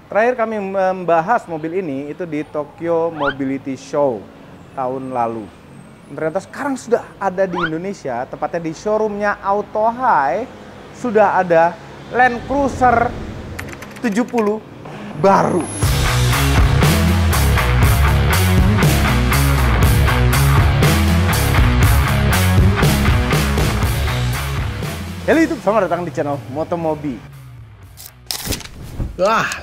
Terakhir kami membahas mobil ini itu di Tokyo Mobility Show tahun lalu. Ternyata sekarang sudah ada di Indonesia, tepatnya di showroomnya Auto High, sudah ada Land Cruiser 70 baru. Halo YouTube, selamat datang di channel Motomobi.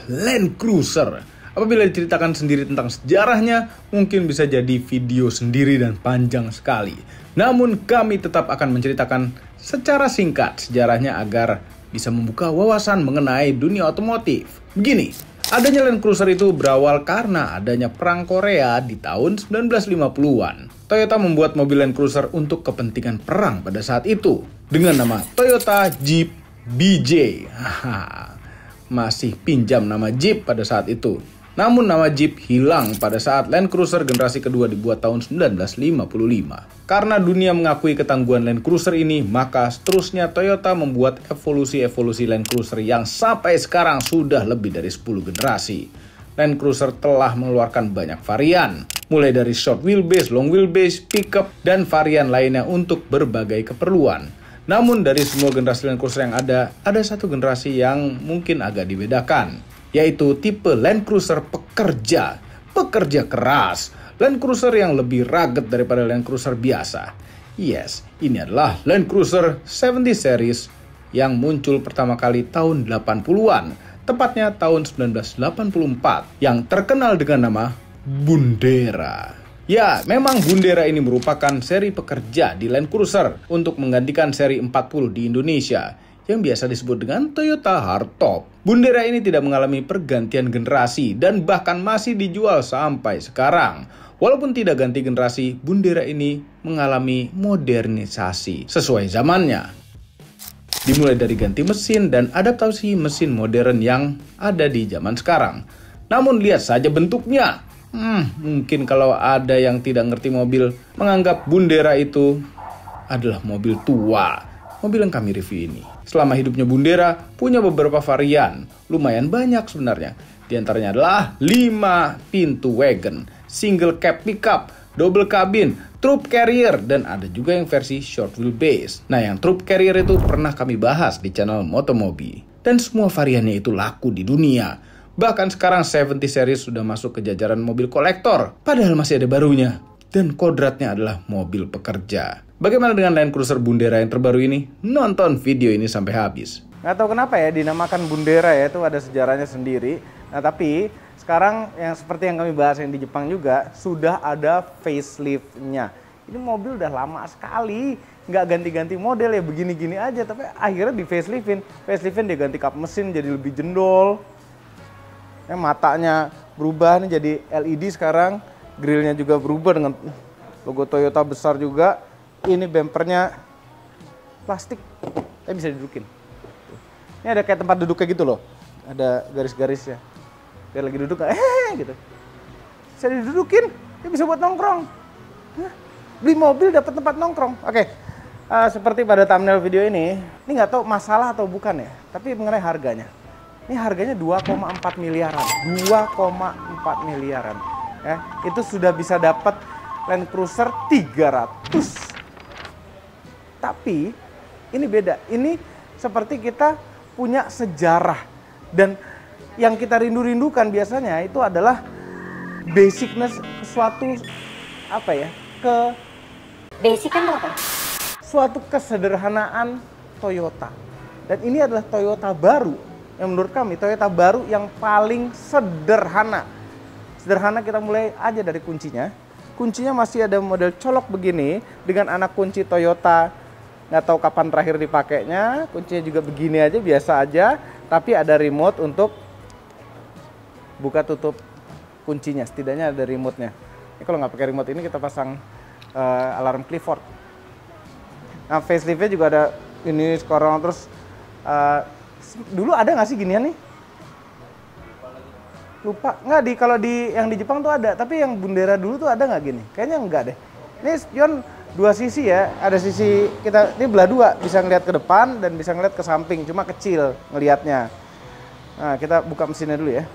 Land Cruiser. Apabila diceritakan sendiri tentang sejarahnya, mungkin bisa jadi video sendiri dan panjang sekali. Namun kami tetap akan menceritakan secara singkat sejarahnya agar bisa membuka wawasan mengenai dunia otomotif. Begini, adanya Land Cruiser itu berawal karena adanya Perang Korea di tahun 1950-an. Toyota membuat mobil Land Cruiser untuk kepentingan perang pada saat itu dengan nama Toyota Jeep BJ. Masih pinjam nama Jeep pada saat itu. Namun nama Jeep hilang pada saat Land Cruiser generasi kedua dibuat tahun 1955. Karena dunia mengakui ketangguhan Land Cruiser ini, maka seterusnya Toyota membuat evolusi-evolusi Land Cruiser yang sampai sekarang sudah lebih dari 10 generasi. Land Cruiser telah mengeluarkan banyak varian, mulai dari short wheelbase, long wheelbase, pickup, dan varian lainnya untuk berbagai keperluan. Namun dari semua generasi Land Cruiser yang ada satu generasi yang mungkin agak dibedakan, yaitu tipe Land Cruiser pekerja keras, Land Cruiser yang lebih rugged daripada Land Cruiser biasa. Yes, ini adalah Land Cruiser 70 series yang muncul pertama kali tahun 80-an, tepatnya tahun 1984, yang terkenal dengan nama Bundera. Ya, memang Bundera ini merupakan seri pekerja di Land Cruiser untuk menggantikan seri 40 di Indonesia yang biasa disebut dengan Toyota Hardtop. Bundera ini tidak mengalami pergantian generasi dan bahkan masih dijual sampai sekarang. Walaupun tidak ganti generasi, Bundera ini mengalami modernisasi sesuai zamannya. Dimulai dari ganti mesin dan adaptasi mesin modern yang ada di zaman sekarang. Namun lihat saja bentuknya. Mungkin kalau ada yang tidak ngerti mobil, menganggap Bundera itu adalah mobil tua. Mobil yang kami review ini, selama hidupnya Bundera, punya beberapa varian. Lumayan banyak sebenarnya. Di antaranya adalah 5 pintu wagon, single cab pickup, double cabin, troop carrier, dan ada juga yang versi short wheelbase. Nah, yang troop carrier itu pernah kami bahas di channel Motomobi. Dan semua variannya itu laku di dunia. Bahkan sekarang 70 series sudah masuk ke jajaran mobil kolektor, padahal masih ada barunya. Dan kodratnya adalah mobil pekerja. Bagaimana dengan Land Cruiser Bundera yang terbaru ini? Nonton video ini sampai habis. Nggak tahu kenapa ya dinamakan Bundera ya, itu ada sejarahnya sendiri. Nah tapi sekarang yang seperti yang kami bahas yang di Jepang juga, sudah ada facelift-nya. Ini mobil udah lama sekali, nggak ganti-ganti model ya, begini-gini aja. Tapi akhirnya di faceliftin dia ganti kap mesin jadi lebih jendol. Matanya berubah nih jadi LED sekarang, grillnya juga berubah dengan logo Toyota besar juga. Ini bempernya plastik, tapi bisa didudukin. Ini ada kayak tempat duduknya gitu loh, ada garis-garisnya. Dia lagi duduk, gitu. Bisa didudukin, dia bisa buat nongkrong. Beli mobil dapat tempat nongkrong. Oke, seperti pada thumbnail video ini nggak tahu masalah atau bukan ya, tapi mengenai harganya. Ini harganya 2,4 miliaran. 2,4 miliaran. Ya, itu sudah bisa dapat Land Cruiser 300. Tapi ini beda. Ini seperti kita punya sejarah. Dan yang kita rindu-rindukan biasanya itu adalah basicness suatu basic kan apa? Suatu kesederhanaan Toyota. Dan ini adalah Toyota baru. Yang menurut kami Toyota baru yang paling sederhana. Sederhana kita mulai aja dari kuncinya. Kuncinya masih ada model colok begini dengan anak kunci Toyota. Nggak tahu kapan terakhir dipakainya. Kuncinya juga begini aja, biasa aja. Tapi ada remote untuk buka tutup kuncinya. Setidaknya ada remote-nya. Ini kalau nggak pakai remote ini kita pasang alarm Clifford. Nah facelift-nya juga ada ini sekarang terus. Dulu ada nggak sih ginian nih? Lupa. Nggak, kalau yang di Jepang tuh ada. Tapi yang Bundera dulu tuh ada nggak gini? Kayaknya enggak deh. Ini spion dua sisi ya. Ada sisi kita, ini belah dua. Bisa ngeliat ke depan dan bisa ngeliat ke samping. Cuma kecil ngelihatnya. Nah, kita buka mesinnya dulu ya.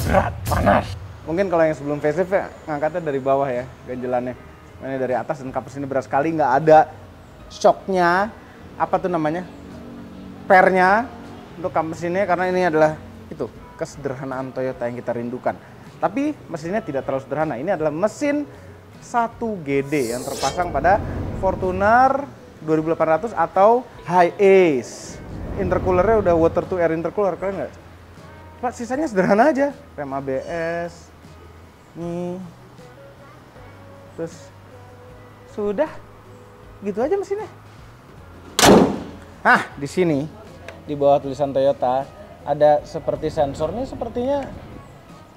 Berat, panas. Mungkin kalau yang sebelum facelift ya ngangkatnya dari bawah ya, ganjelannya. Ini dari atas dan kapas ini berat sekali, nggak ada shocknya, apa tuh namanya, pernya untuk kapas ini, karena ini adalah itu kesederhanaan Toyota yang kita rindukan. Tapi mesinnya tidak terlalu sederhana. Ini adalah mesin 1GD yang terpasang pada Fortuner 2800 atau Hi-Ace. Intercoolernya udah water to air intercooler, keren nggak? Pak, sisanya sederhana aja, rem ABS, nih, terus sudah, gitu aja mesinnya. Nah, di sini di bawah tulisan Toyota ada seperti sensornya, sepertinya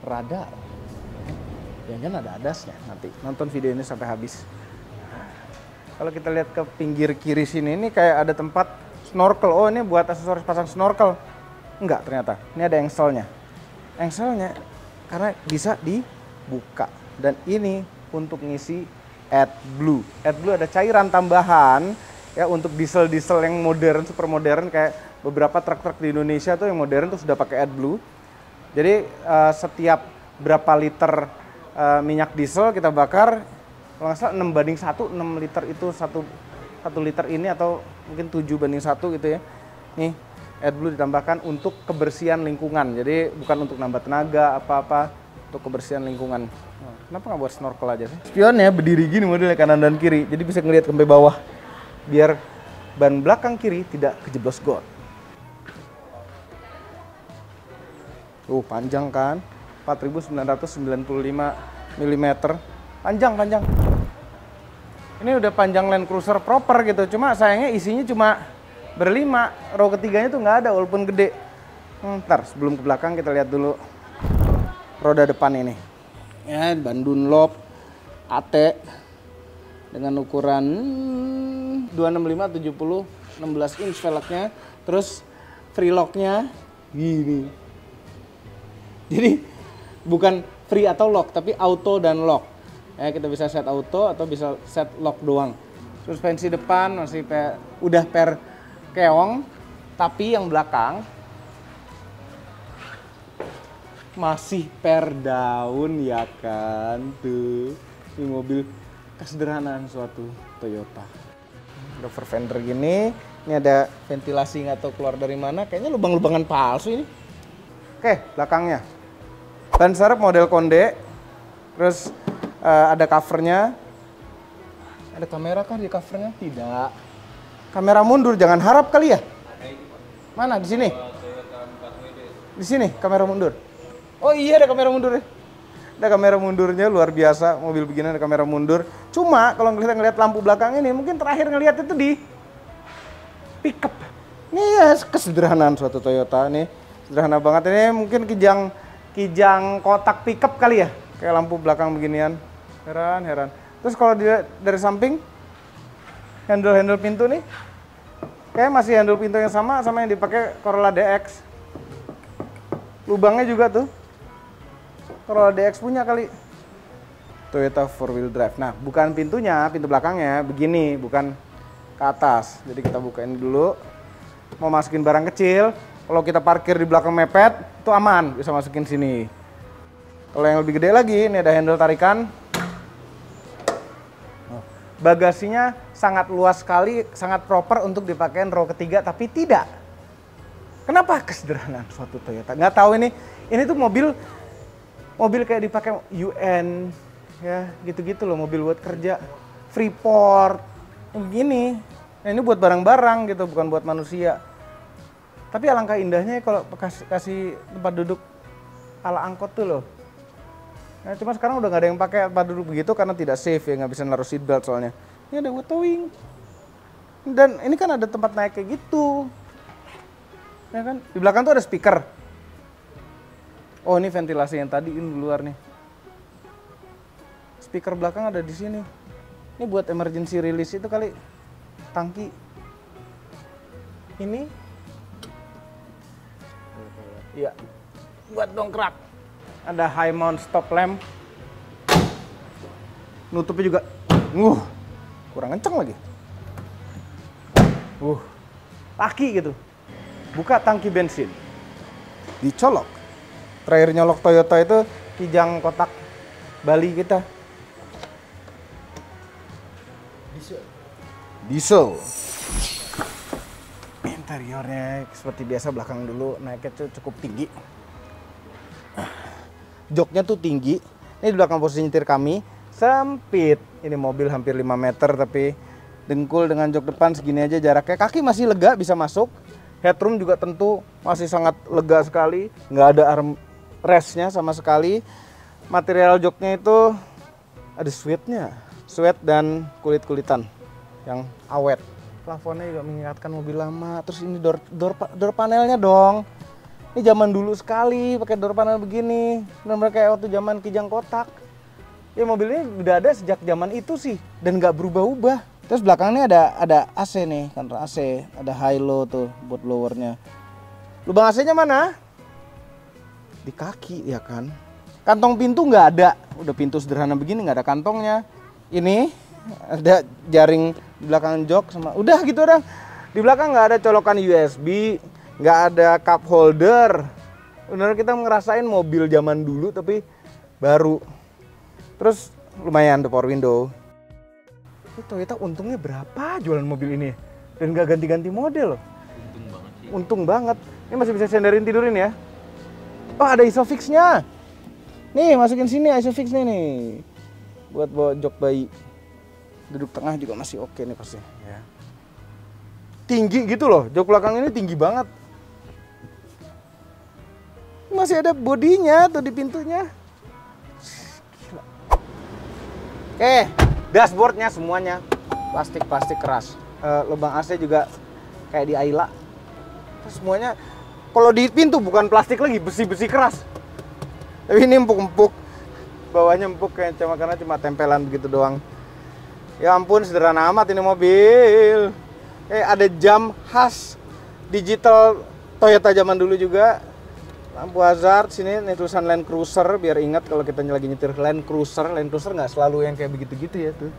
radar. Jangan ada adasnya nanti. Nonton video ini sampai habis. Kalau kita lihat ke pinggir kiri sini, ini kayak ada tempat snorkel. Oh, ini buat aksesoris pasang snorkel. Enggak, ternyata. Ini ada engselnya. Engselnya karena bisa dibuka. Dan ini untuk ngisi AdBlue. AdBlue ada cairan tambahan ya untuk diesel-diesel yang modern, super modern, kayak beberapa truk-truk di Indonesia tuh yang modern tuh sudah pakai AdBlue. Jadi setiap berapa liter minyak diesel kita bakar, kalau nggak salah 6:1, 6 liter itu 1 liter ini, atau mungkin 7:1 gitu ya. Nih, AdBlue ditambahkan untuk kebersihan lingkungan. Jadi bukan untuk nambah tenaga apa-apa, untuk kebersihan lingkungan. Kenapa nggak buat snorkel aja sih? Spionnya berdiri gini modelnya, kanan dan kiri, jadi bisa ngelihat sampai bawah. Biar ban belakang kiri tidak kejeblos got. Panjang kan? 4.995 mm. Panjang. Ini udah panjang Land Cruiser proper gitu. Cuma sayangnya isinya cuma berlima. Row ketiganya tuh nggak ada walaupun gede. Ntar sebelum ke belakang kita lihat dulu roda depan ini. Ya, ban Dunlop AT dengan ukuran 265/70, 16 inch velgnya. Terus free lock-nya gini. Jadi bukan free atau lock, tapi auto dan lock. Ya, kita bisa set auto atau bisa set lock doang. Suspensi depan masih udah per keong, tapi yang belakang masih per daun ya kan tuh. Ini mobil kesederhanaan suatu Toyota. Cover fender gini, ini ada ventilasi nggak tahu keluar dari mana, kayaknya lubang-lubangan palsu ini. Oke, belakangnya. Ban serep model Konde, terus ada covernya. Ada kamera kah di covernya? Tidak. Kamera mundur, jangan harap kali ya. Mana? Di sini? Di sini kamera mundur. Oh iya, ada kamera mundur ya. Ada kamera mundurnya, luar biasa. Mobil begini ada kamera mundur. Cuma kalau kita ngelihat lampu belakang ini, mungkin terakhir ngelihat itu di pickup. Ini ya kesederhanaan suatu Toyota nih. Sederhana banget ini, mungkin kijang kotak pickup kali ya, kayak lampu belakang beginian. Heran. Terus kalau dari samping, handle pintu nih, kayak masih handle pintu yang sama yang dipakai Corolla DX. Lubangnya juga tuh, Corolla DX punya kali. Toyota 4-wheel drive. Nah, bukan pintunya, pintu belakangnya begini, bukan ke atas. Jadi kita bukain dulu. Mau masukin barang kecil, kalau kita parkir di belakang mepet, itu aman, bisa masukin sini. Kalau yang lebih gede lagi, ini ada handle tarikan. Bagasinya sangat luas sekali, sangat proper untuk dipakai row ketiga, tapi tidak. Kenapa? Kesederhanaan suatu Toyota. Nggak tahu ini tuh mobil kayak dipakai UN, ya gitu-gitu loh, mobil buat kerja, Freeport, begini. Nah, ini buat barang-barang gitu, bukan buat manusia. Tapi alangkah indahnya kalau kasih tempat duduk ala angkot tuh loh. Nah, cuma sekarang udah nggak ada yang pakai tempat duduk begitu karena tidak safe ya, nggak bisa naruh seat belt soalnya. Ini ada towing. Dan ini kan ada tempat naik kayak gitu. Ya kan? Di belakang tuh ada speaker. Oh, ini ventilasi yang tadi ini di luar nih. Speaker belakang ada di sini. Ini buat emergency release itu kali. Tangki. Ini iya, buat dongkrak. Ada high mount stop lamp. Nutupnya juga, kurang kenceng lagi. Laki gitu. buka tangki bensin, dicolok. Terakhir nyolok Toyota itu kijang kotak Bali kita. Diesel. Interiornya seperti biasa, belakang dulu naiknya tuh cukup tinggi. Joknya tuh tinggi. Ini di belakang posisi nyetir kami sempit. Ini mobil hampir 5 meter tapi dengkul dengan jok depan segini aja jaraknya. Kaki masih lega bisa masuk. Headroom juga tentu masih sangat lega sekali. Nggak ada armrestnya sama sekali. Material joknya itu ada suede-nya. Suede dan kulit-kulitan yang awet. Plafonnya juga mengingatkan mobil lama. Terus ini door panelnya dong. Ini zaman dulu sekali pakai door panel begini. Benar-benar kayak waktu zaman kijang kotak. Ya mobil ini udah ada sejak zaman itu sih dan nggak berubah-ubah. Terus belakangnya ada AC nih, kantor AC, ada high low tuh buat blowernya. Lubang AC-nya mana? Di kaki ya kan. Kantong pintu nggak ada. Udah pintu sederhana begini nggak ada kantongnya. Ini ada jaring di belakang jok sama udah gitu udah. Di belakang nggak ada colokan USB. Nggak ada cup holder. Bener kita ngerasain mobil zaman dulu tapi baru. Terus lumayan the power window. Ini Toyota untungnya berapa jualan mobil ini? Dan nggak ganti-ganti model loh. Untung banget sih. Untung banget. Ini masih bisa senderin tidurin ya. Oh ada isofix-nya. Nih masukin sini isofix nih. Buat bawa jok bayi. Duduk tengah juga masih oke nih pasti. Ya. Tinggi gitu loh. Jok belakang ini tinggi banget. Masih ada bodinya tuh di pintunya. Gila. Oke, dashboardnya semuanya plastik keras. Lubang AC juga kayak di Ayla. Terus semuanya kalau di pintu bukan plastik lagi, besi keras. Tapi ini empuk. Bawahnya empuk kayak karena cuma tempelan begitu doang. Ya ampun sederhana amat ini mobil. Ada jam khas digital Toyota zaman dulu juga. Lampu hazard sini nih tulisan Land Cruiser biar ingat kalau kita lagi nyetir Land Cruiser nggak selalu yang kayak begitu-gitu ya tuh.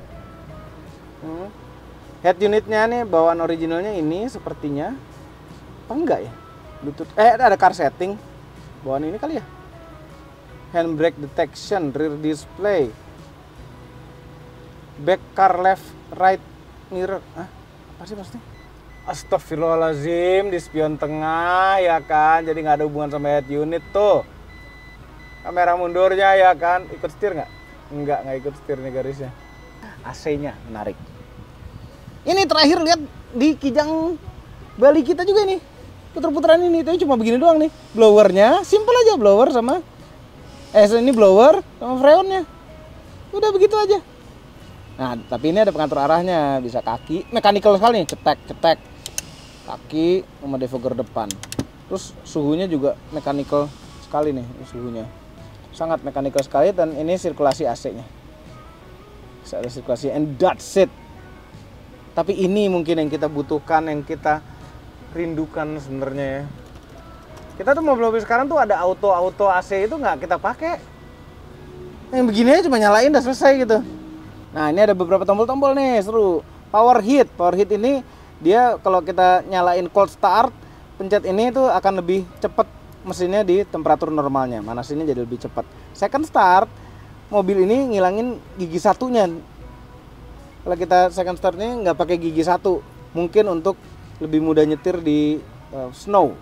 Head unitnya nih bawaan originalnya ini sepertinya apa enggak ya? Bluetooth. Ada car setting bawaan ini kali ya. Handbrake detection, rear display, back car left right mirror. Apa sih maksudnya? Astagfirullahaladzim, di spion tengah ya kan, jadi nggak ada hubungan sama head unit tuh. Kamera mundurnya ya kan, ikut setir nggak? Nggak ikut setir nih garisnya. AC-nya menarik. Ini terakhir lihat di kijang Bali kita juga nih, puter-puteran ini, tapi cuma begini doang nih. Blowernya, simple aja blower sama, ini blower sama freonnya. Udah begitu aja. Nah, tapi ini ada pengatur arahnya, bisa kaki, mechanical sekali nih, cetek. Kaki sama defogger depan. Terus suhunya juga mechanical sekali nih suhunya. Sangat mechanical sekali dan ini sirkulasi AC-nya. Bisa ada sirkulasi and that's it. Tapi ini mungkin yang kita butuhkan, yang kita rindukan sebenarnya ya. Kita tuh mobil-mobil sekarang tuh ada auto AC itu nggak kita pakai. Yang begini aja cuma nyalain udah selesai gitu. Nah ini ada beberapa tombol-tombol nih seru. Power heat ini dia kalau kita nyalain cold start, pencet ini tuh akan lebih cepat mesinnya di temperatur normalnya. Manasinnya jadi lebih cepat. Second start, mobil ini ngilangin gigi satunya. Kalau kita second start ini nggak pakai gigi satu, mungkin untuk lebih mudah nyetir di snow.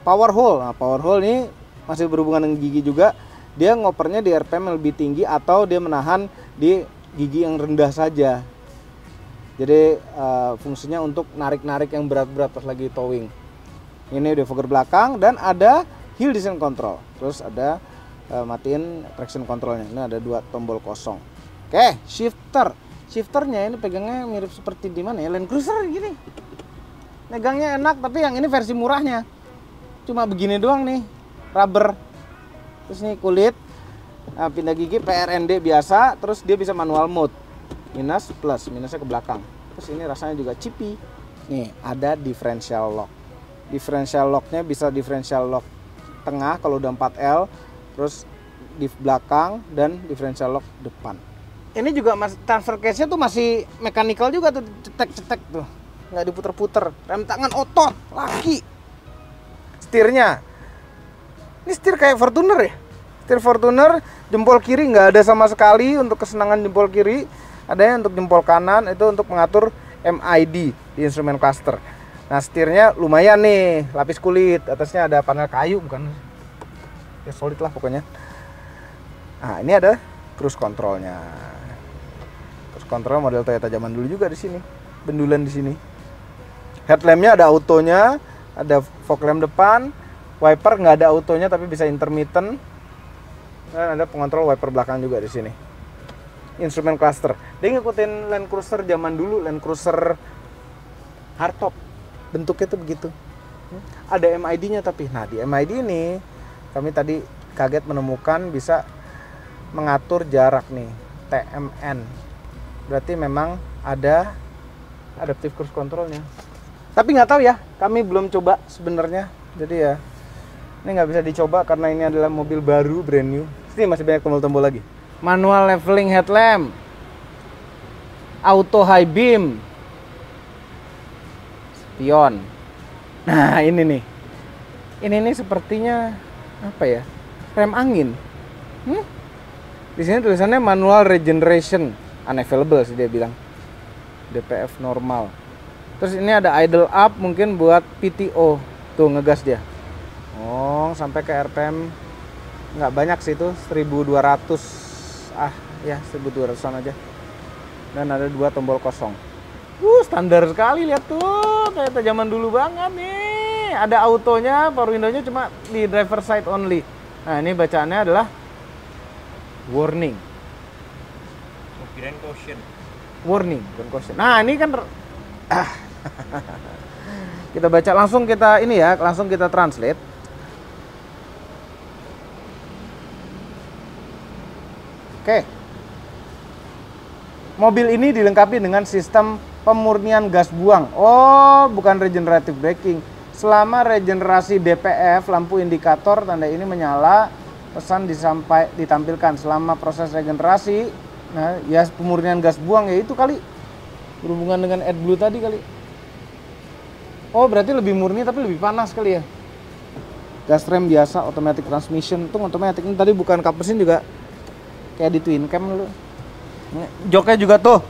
Power hole ini masih berhubungan dengan gigi juga. Dia ngopernya di RPM yang lebih tinggi atau dia menahan di gigi yang rendah saja. Jadi fungsinya untuk narik-narik yang berat-berat pas lagi towing. Ini defogger belakang dan ada hill descent control. Terus ada matiin traction controlnya. Ini ada 2 tombol kosong. Oke, shifternya ini pegangnya mirip seperti di mana ya? Land Cruiser gini. Megangnya enak tapi yang ini versi murahnya. Cuma begini doang nih, rubber. Terus nih kulit. Nah, pindah gigi PRND biasa, terus dia bisa manual mode. Minus plus, minusnya ke belakang. Terus ini rasanya juga chippy. Nih, ada differential lock. Differential locknya bisa differential lock tengah kalau udah 4L, terus di belakang dan differential lock depan. Ini juga transfer case-nya tuh masih mechanical juga tuh, cetek tuh. Nggak diputer-puter. Rem tangan otot, laki. setirnya. Ini setir kayak Fortuner ya. Setir Fortuner, jempol kiri nggak ada sama sekali untuk kesenangan jempol kiri. Adanya untuk jempol kanan, itu untuk mengatur MID di instrumen cluster. Nah, setirnya lumayan nih, lapis kulit. Atasnya ada panel kayu, bukan? Ya solid lah pokoknya. Nah, ini ada cruise controlnya. Cruise control model Toyota zaman dulu juga di sini. Bendulan di sini. Headlampnya ada autonya, ada fog lamp depan, wiper nggak ada autonya tapi bisa intermittent, dan ada pengontrol wiper belakang juga di sini. Instrumen cluster, dia ngikutin Land Cruiser zaman dulu, Land Cruiser hardtop, bentuknya tuh begitu. Ada MID-nya tapi, nah di MID ini kami tadi kaget menemukan bisa mengatur jarak nih, TMN. Berarti memang ada adaptive cruise controlnya. Tapi nggak tahu ya, kami belum coba sebenarnya. Jadi ya, ini nggak bisa dicoba karena ini adalah mobil baru, brand new. Sini masih banyak tombol-tombol lagi. Manual leveling headlamp, auto high beam, spion. Nah ini nih, ini sepertinya apa ya? Rem angin. Di sini tulisannya manual regeneration, unavailable sih dia bilang. DPF normal. Terus ini ada idle up mungkin buat PTO. Tuh ngegas dia. Oh, sampai ke RPM nggak banyak sih itu, 1200. Ya 1200-an aja. Dan ada 2 tombol kosong. Standar sekali, lihat tuh. Kayak zaman dulu banget nih. Ada autonya, power window-nya cuma di driver side only. Nah, ini bacaannya adalah warning. Kirain caution. Warning, bukan caution. Nah, ini kan kita baca langsung, kita ini ya, langsung kita translate. Oke. Mobil ini dilengkapi dengan sistem pemurnian gas buang. Oh, bukan regenerative braking. Selama regenerasi DPF, lampu indikator tanda ini menyala, pesan ditampilkan. Selama proses regenerasi, nah ya pemurnian gas buang ya itu kali. Berhubungan dengan AdBlue tadi kali. Oh, berarti lebih murni tapi lebih panas kali ya. Gas rem biasa, automatic transmission. Itu automatic. Ini tadi bukan cup mesin juga kayak di twin cam dulu. Joknya juga tuh.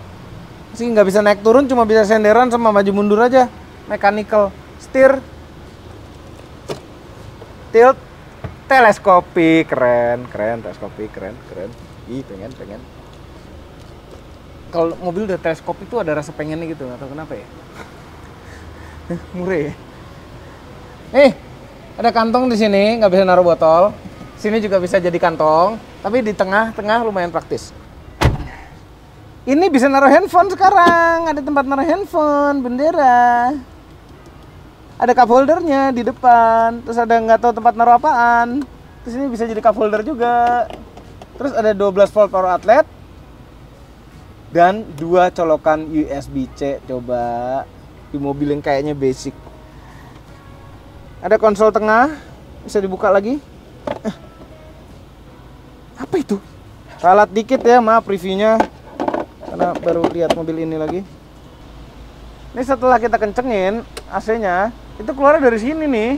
Sih nggak bisa naik turun, cuma bisa senderan sama maju mundur aja. Mechanical steer. Tilt teleskopik, keren, teleskopik, keren. Ih, pengen. Kalau mobil udah teleskopik tuh ada rasa pengennya gitu, nggak tahu kenapa ya. Murah ya. Ada kantong di sini, nggak bisa naruh botol. Sini juga bisa jadi kantong, tapi di tengah-tengah lumayan praktis. Ini bisa naruh handphone sekarang, ada tempat naruh handphone, bendera. Ada cup holdernya di depan, terus ada nggak tahu tempat naruh apaan. Terus ini bisa jadi cup holder juga. Terus ada 12 volt power outlet dan 2 colokan USB-C. Coba di mobil yang kayaknya basic. Ada konsol tengah, bisa dibuka lagi. Apa itu? Ralat dikit ya, maaf reviewnya karena baru lihat mobil ini lagi. Ini setelah kita kencengin AC-nya, itu keluar dari sini nih.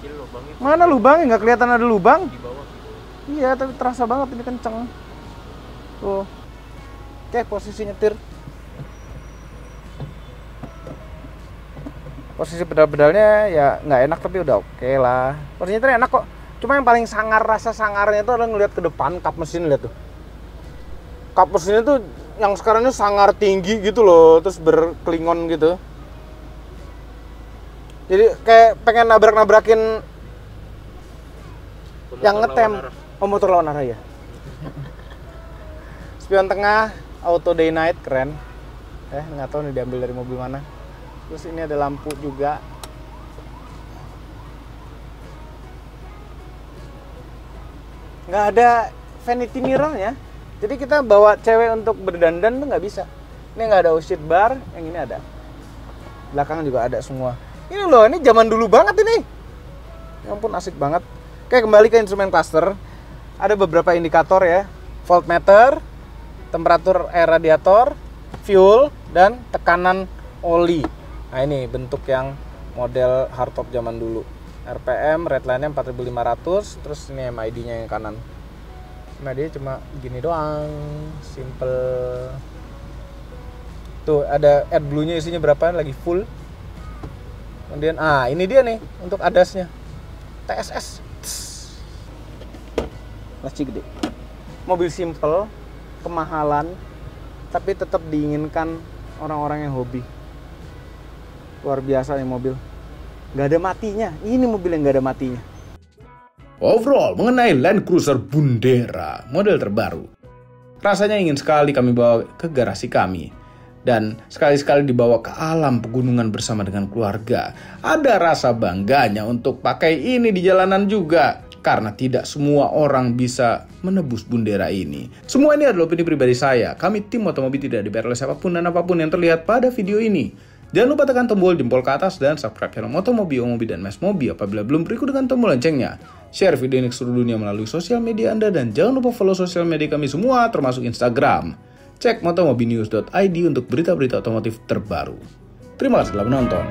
Kecil lubang itu. Mana lubangnya? Nggak kelihatan ada lubang. Di bawah. Iya, tapi terasa banget ini kenceng. Tuh. Oke, posisi nyetir. Posisi pedal-pedalnya ya nggak enak tapi udah oke lah. Posisi nyetir enak kok. Cuma yang paling sangar, rasa sangarnya itu adalah ngeliat ke depan kap mesin, lihat tuh. Kap mesinnya tuh yang sekarang ini sangar tinggi gitu loh, terus berkelingon gitu. Jadi kayak pengen nabrak-nabrakin yang ngetem. Oh, motor lawan arah ya. Spion tengah, auto day night, keren. Nggak tahu nih diambil dari mobil mana. Terus ini ada lampu juga. Nggak ada vanity mirror-nya. Jadi kita bawa cewek untuk berdandan tuh nggak bisa. Ini nggak ada ushit bar, yang ini ada. Belakang juga ada semua. Ini loh, ini zaman dulu banget ini. Ya ampun, asik banget. Oke, kembali ke instrumen cluster. Ada beberapa indikator ya. Voltmeter, temperatur air radiator, fuel, dan tekanan oli. Nah ini bentuk yang model hardtop zaman dulu. RPM redline-nya 4500, terus ini MID-nya yang kanan. MID cuma gini doang, simple. Tuh ada AdBlue-nya isinya berapa, lagi full. Kemudian ini dia nih untuk ADAS-nya. TSS. Laci gede. Mobil simple, kemahalan, tapi tetap diinginkan orang-orang yang hobi. Luar biasa nih mobil. Nggak ada matinya. Ini mobil yang nggak ada matinya. Overall, mengenai Land Cruiser Bundera model terbaru, rasanya ingin sekali kami bawa ke garasi kami. Dan sekali-sekali dibawa ke alam pegunungan bersama dengan keluarga. Ada rasa bangganya untuk pakai ini di jalanan juga. Karena tidak semua orang bisa menebus Bundera ini. Semua ini adalah opini pribadi saya. Kami tim Motomobi tidak dibayar oleh siapapun dan apapun yang terlihat pada video ini. Jangan lupa tekan tombol jempol ke atas dan subscribe channel Motomobi, Omobi, dan Mas Mobi apabila belum berikut dengan tombol loncengnya. Share video ini ke seluruh dunia melalui sosial media Anda dan jangan lupa follow sosial media kami semua termasuk Instagram. Cek motomobinews.id untuk berita-berita otomotif terbaru. Terima kasih telah menonton.